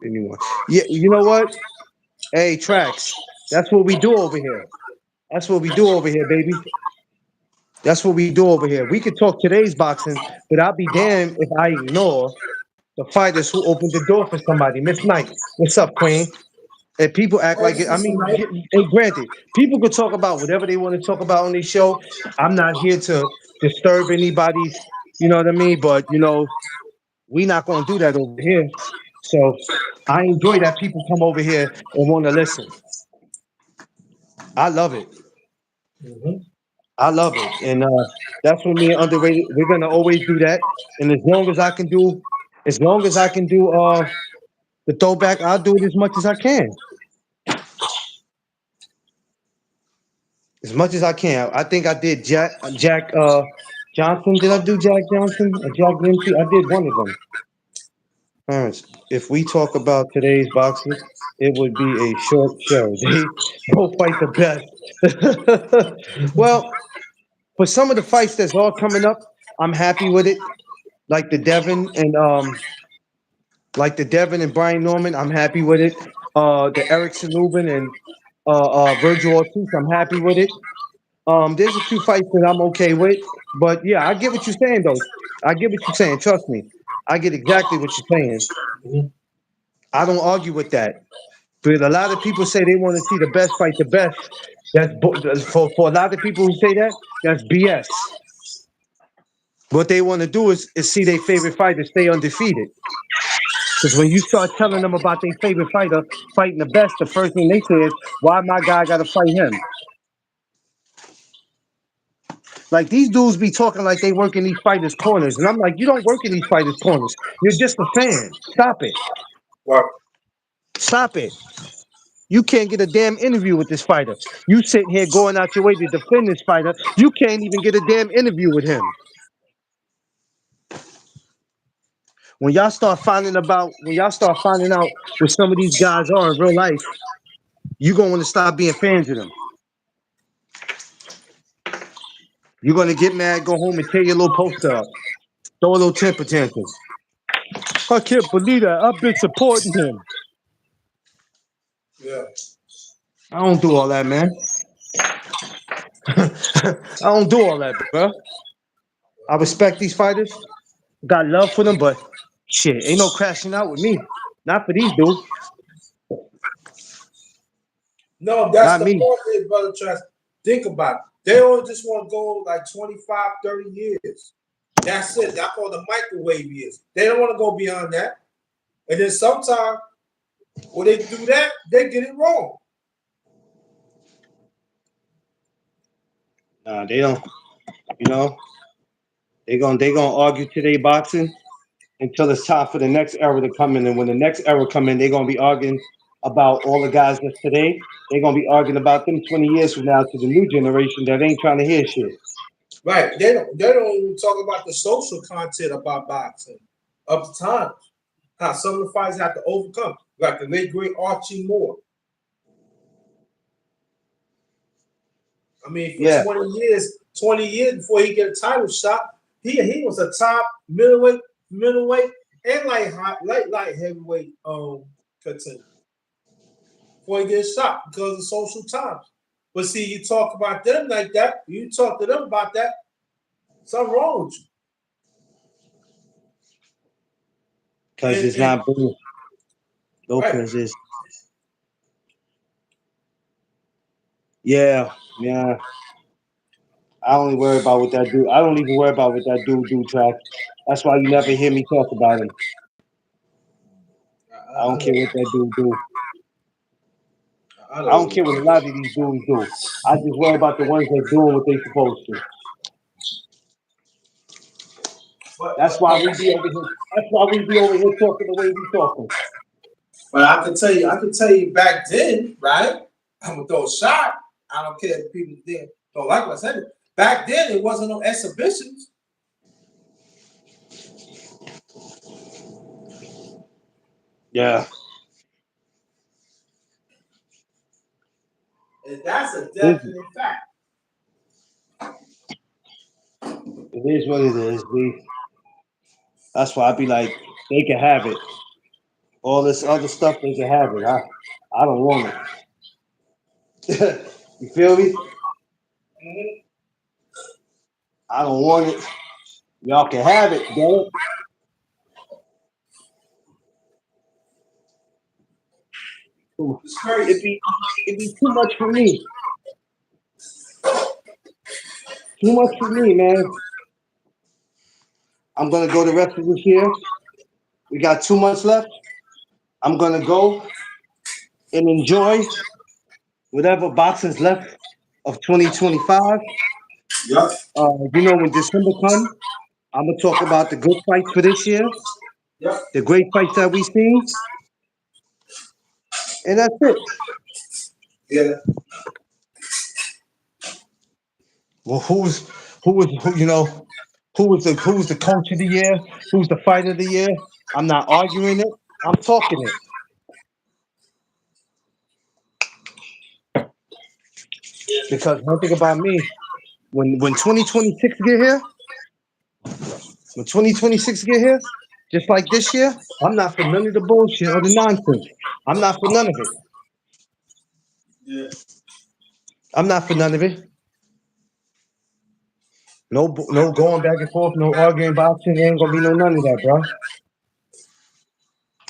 anyone. Yeah, you know what? Hey, tracks. That's what we do over here. That's what we do over here, baby. That's what we do over here. We could talk today's boxing, but I'll be damned if I ignore the fighters who opened the door for somebody. Miss Knight, what's up, Queen? And people act like Thanks, it. I Mr. mean, Knight. hey, granted, people could talk about whatever they want to talk about on this show. I'm not here to disturb anybody's, you know what I mean? But we not gonna do that over here. So I enjoy that people come over here and want to listen. I love it. Mm-hmm. I love it, and that's what me and underrated. We're gonna always do that, and as long as I can do the throwback, I'll do it as much as I can, as much as I can. I think I did Jack Johnson. Did I do Jack Johnson or Jack Dempsey? I did one of them. Parents, if we talk about today's boxers, it would be a short show. They both fight the best. Well, for some of the fights that's all coming up, I'm happy with it. Like the Devin and Brian Norman, I'm happy with it. The Erickson Lubin and Virgil Ortiz, I'm happy with it. There's a few fights that I'm okay with, but yeah, I get what you're saying though. I get what you're saying. Trust me, I get exactly what you're saying. Mm-hmm. I don't argue with that. But a lot of people say they want to see the best fight the best. For a lot of people who say that, that's BS. What they want to do is see their favorite fighter stay undefeated. Because when you start telling them about their favorite fighter fighting the best, the first thing they say is, "Why my guy got to fight him?" Like these dudes be talking like they work in these fighters' corners, and I'm like, you don't work in these fighters' corners. You're just a fan. Stop it. Right. Stop it. You can't get a damn interview with this fighter. You sitting here going out your way to defend this fighter. You can't even get a damn interview with him. When y'all start finding out what some of these guys are in real life, you gonna want to stop being fans of them. You're gonna get mad, go home and tear your little poster up, throw a little temper tantrum. I can't believe that. I've been supporting him. Yeah. I don't do all that, man. I don't do all that, bro. I respect these fighters. Got love for them, but shit, ain't no crashing out with me. Not for these dudes. No, that's Not the me. point there, brother Trash. Think about it. They only just want to go like 25, 30 years. That's it. That's all the microwave years. They don't want to go beyond that. And then sometimes when they do that, they get it wrong. Nah, they don't. You know, they gonna argue today boxing until it's time for the next era to come in. And when the next era come in, they're gonna be arguing about all the guys that's today. They're gonna be arguing about them 20 years from now to the new generation that ain't trying to hear shit. Right. They don't even talk about the social content about boxing of the times. How some of the fights have to overcome. Like the late great Archie Moore. I mean, for Yeah, 20 years before he get a title shot, he was a top middleweight, and light heavyweight contender before he gets shot because of social times. But see, you talk about them like that, you talk to them about that, something wrong with you. because it's And not being right, Lopez is. Yeah, yeah. I only worry about what that dude. I don't even worry about what that dude do. Track. That's why you never hear me talk about him. I I don't care know, what that dude do. I I don't know. care what a lot of these dudes do. I just worry about the ones that doing what they supposed to. But That's but why but we be over here. That's why we be over here talking the way we talking. but I can tell you back then, right? I'm gonna throw a shot. I don't care if people then don't like what I said. Back then, it wasn't no exhibitions. Yeah, And that's a it definite fact. is what it is. That's why I be like, they can have it. All this other stuff, they can have it. I don't want it. You feel me? Mhm. I don't want it. Y'all can have it, damn it. It's crazy. It be too much for me. Too much for me, man. I'm gonna go the rest of this year. We got 2 months left. I'm gonna go and enjoy whatever boxing's left of 2025. Yep. When December comes, I'm gonna talk about the good fights for this year, Yep. the great fights that we seen, and that's it. Yeah. Well, who was who? Who's the coach of the year? Who's the fight of the year? I'm not arguing it. I'm talking it because one thing about me, when 2026 get here, when 2026 get here, just like this year, I'm not for none of the bullshit or the nonsense. I'm not for none of it. Yeah. I'm not for none of it. No going back and forth, no arguing boxing. Ain't gonna be no none of that, bro.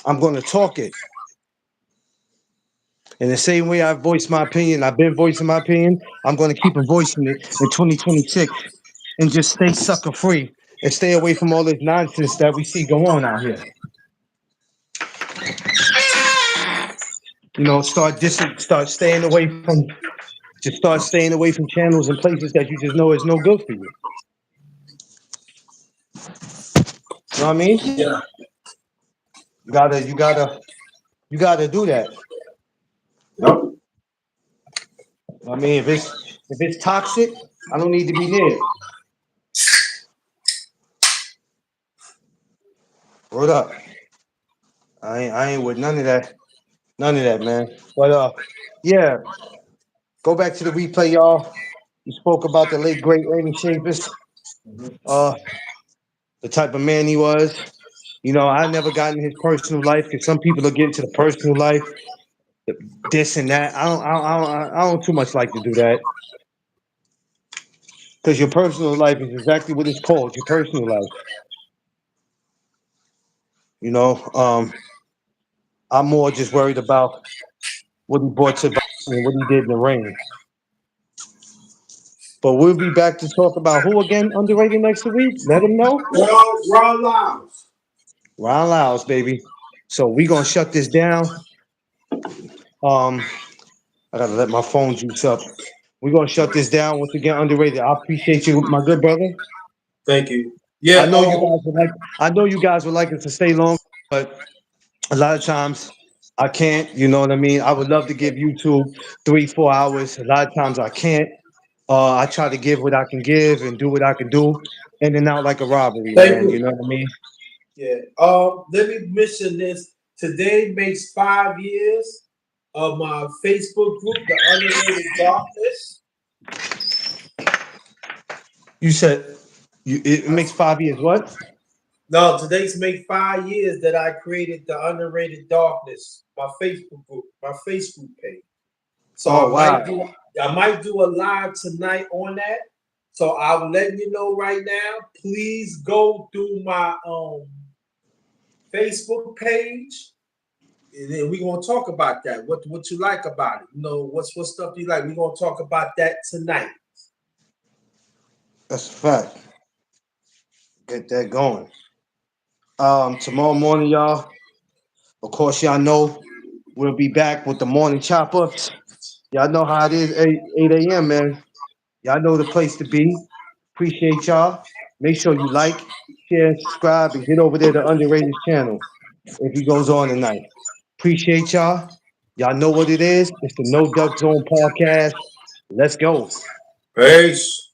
I'm gonna talk it in the same way I voiced my opinion. I've been voicing my opinion. I'm gonna keep on voicing it in 2026 and just stay sucker free and stay away from all this nonsense that we see go on out here. Start staying away from, just start staying away from channels and places that you just know is no good for you. You know what I mean? Yeah. You gotta, you gotta, you gotta do that. Yep. I mean, if it's toxic, I don't need to be near it. Word up. I ain't with none of that. None of that, man. But yeah, go back to the replay, y'all. You spoke about the late great Ernie Shapers, Mhm. uh, the type of man he was. You know, I never got in his personal life because some people are getting to the personal life, this and that. I don't too much like to do that because your personal life is exactly what it's called, your personal life. You know, I'm more just worried about what he brought to and what he did in the ring. But we'll be back to talk about who again underrated next week. Let him know. Ron Lyles. Ron Lyles, baby. So we gonna shut this down. Um, I gotta let my phone juice up. We're gonna shut this down once again. Underrated. I appreciate you, my good brother. Thank you. I Yeah. know you guys would like. I know you guys would like us to stay long, but a lot of times I can't. You know what I mean? I would love to give YouTube 3, 4 hours. A lot of times I can't. I try to give what I can give and do what I can do, in and out like a robbery, Thank man. You you. know what I mean? Yeah. Let me mention this. Today makes 5 years of my Facebook group, The Underrated Darkness. You said it makes 5 years. What? No, today's make 5 years that I created The Underrated Darkness, my Facebook group, my Facebook page. So Oh wow. I might do a live tonight on that. So I'm letting you know right now. Please go through my Facebook page, and then we're gonna talk about that. What you like about it? You know, what stuff you like? We're gonna talk about that tonight. That's a fact. Get that going. Tomorrow morning, y'all. Of course, y'all know we'll be back with the morning chop ups. Y'all know how it is, 8 a.m., man. Y'all know the place to be. Appreciate y'all. Make sure you like, share, subscribe, and get over there to Underrated channel if he goes on tonight. Appreciate y'all. Y'all know what it is. It's the No Duck Zone podcast. Let's go. Peace.